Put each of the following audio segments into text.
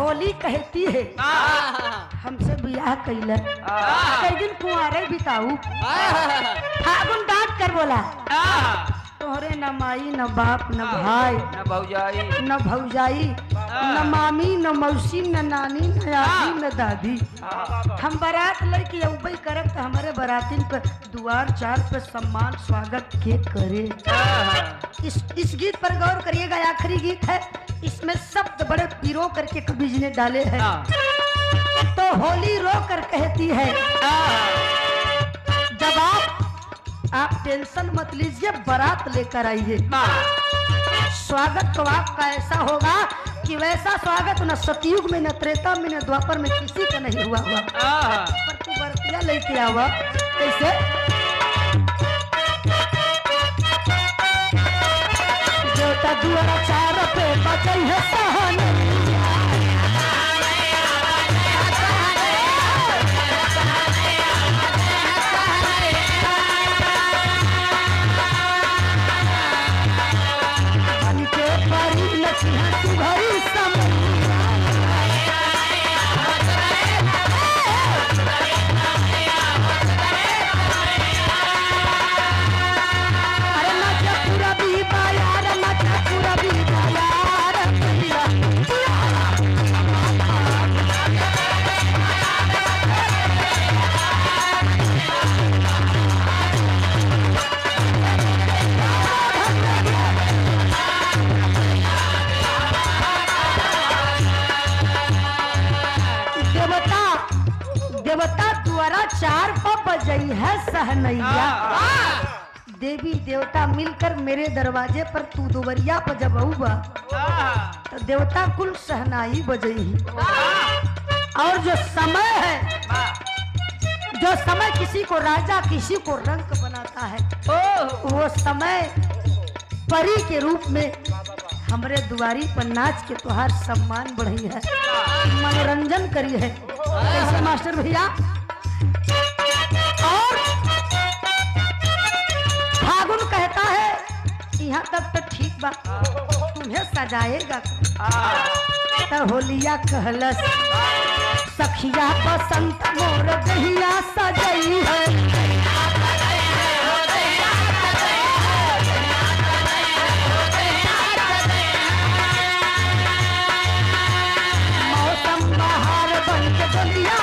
होली कहती है हमसे बियाह कैल कई दिन कुंवारे बिताऊ। फागुन डांट कर बोला तोहरे न माई न बाप न भाई न भौजाई न मामी न मौसी न नानी न आजी न दादी। हम बारात लेके अबई करब तो हमारे बारातिन पे दुआर चार पे सम्मान स्वागत के करे। इस गीत पर गौर करिएगा, आखिरी गीत है, इसमें शब्द बड़े पिरो करके कबीर जी ने डाले हैं। तो होली रो कर कहती है जब आप टेंशन मत लीजिए, बारात लेकर आइए। स्वागत तो आपका ऐसा होगा कि वैसा स्वागत न सतयुग में न त्रेता में न द्वापर में किसी का नहीं हुआ पर तू बरतिया लेके आवा। कैसे? देवता दुआरा चार पे बचल है सहन चार पर बजई है सहनैया। देवी देवता मिलकर मेरे दरवाजे पर तू दोबरिया पर जब आऊगा तो देवता कुल सहनाई बजई। और जो समय है, जो समय किसी को राजा किसी को रंक बनाता है, वो समय परी के रूप में हमरे दुआरी पर नाच के तुहार सम्मान बढ़ी है, मनोरंजन करी है। कैसे मास्टर भैया? और फागुन कहता है यहाँ तक तो ठीक बा, तुम्हें सजाएगा तो होलिया कहलस सखिया बसंत मोर दहिया सजई है। मौसम बहार बन के दुनिया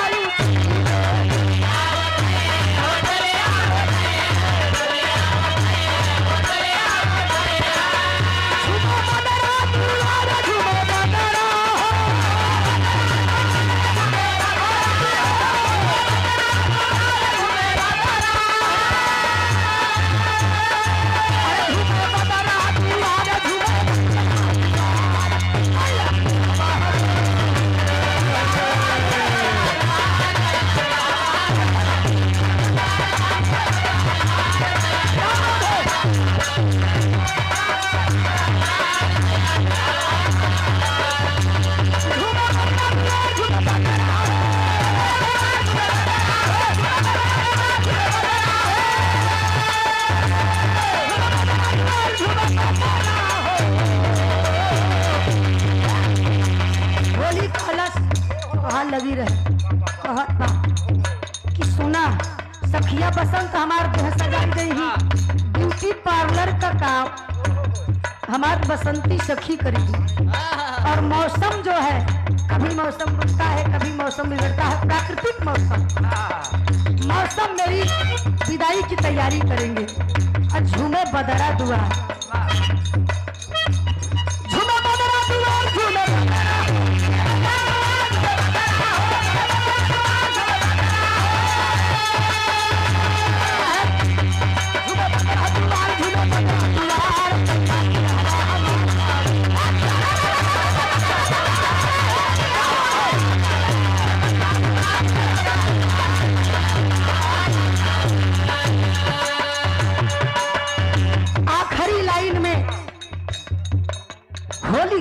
लगी रहे कहता कि सुना सखिया बसंत हमार देह सजाई गई ही, ब्यूटी पार्लर का काम हमार बसंती सखी करेगी। और मौसम जो है, कभी मौसम रुकता है कभी मौसम बिगड़ता है, प्राकृतिक मौसम। मौसम मेरी विदाई की तैयारी करेंगे और झूमे बदरा दुआ, झूमे बदरा दुआ, झूमे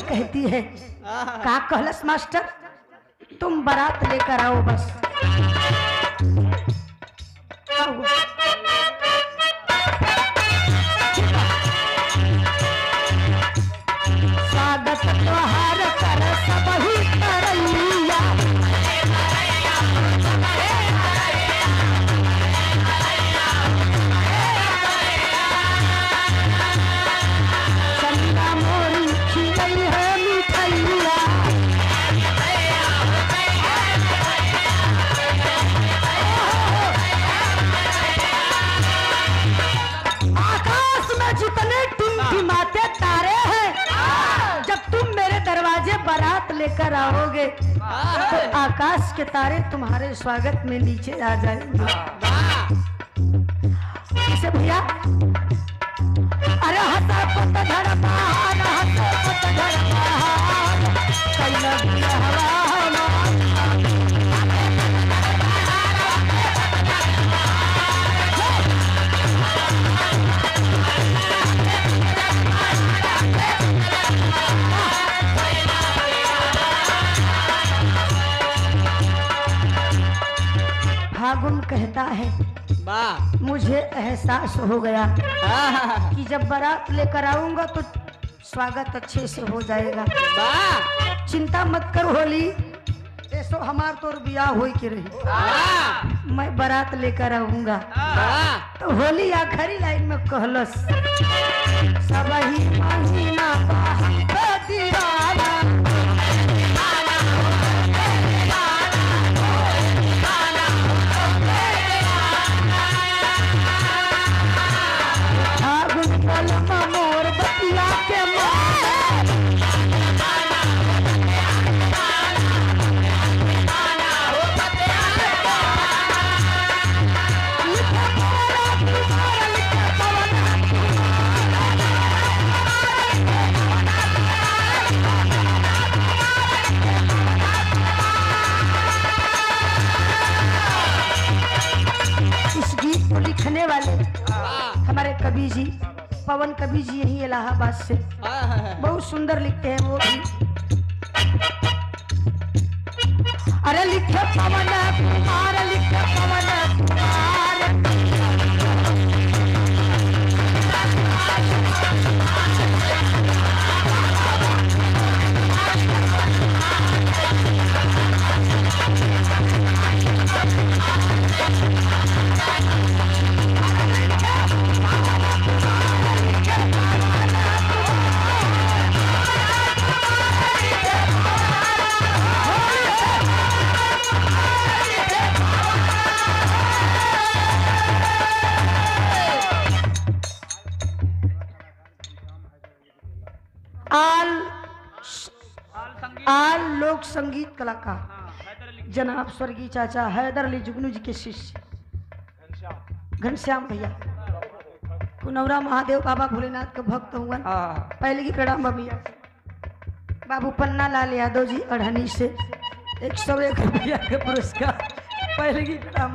कहती है का कहलस मास्टर तुम बारात लेकर आओ बस। स्वागत त्योहार कर सब ही करई ऊपर आओगे तो आकाश के तारे तुम्हारे स्वागत में नीचे आ जाएंगे। इसे भैया अरे हंसा पत धड़ पहाड़, हंसा पत धड़ पहाड़, कैला दिया हवा फागुन कहता है मुझे एहसास हो गया कि जब बारात लेकर आऊंगा तो स्वागत अच्छे से हो जाएगा। चिंता मत कर होली ऐसो हमार तोर बियाह हो के रही, मैं बारात लेकर आऊंगा। तो होली आखिरी लाइन में कहलस सबही महीना दीवाना मोर बतिया के इस गीत को लिखने वाले हमारे कवि जी पवन कवि जी यही इलाहाबाद से बहुत सुंदर लिखते हैं वो भी। अरे लिखे पवन कुमार, लिखे पवन कुमार, आल लोक संगीत कलाकार जनाब स्वर्गीय चाचा हैदर अली जुगनू जी के शिष्य घनश्याम भैया कुनौरा महादेव बाबा भोलेनाथ के भक्त हुआ। पहले की प्रणाम भैया बाबू पन्ना लाल यादव जी अढ़नी से 101 रुपया के पुरस्कार। पहले की प्रणाम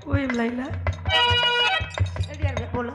वही बोला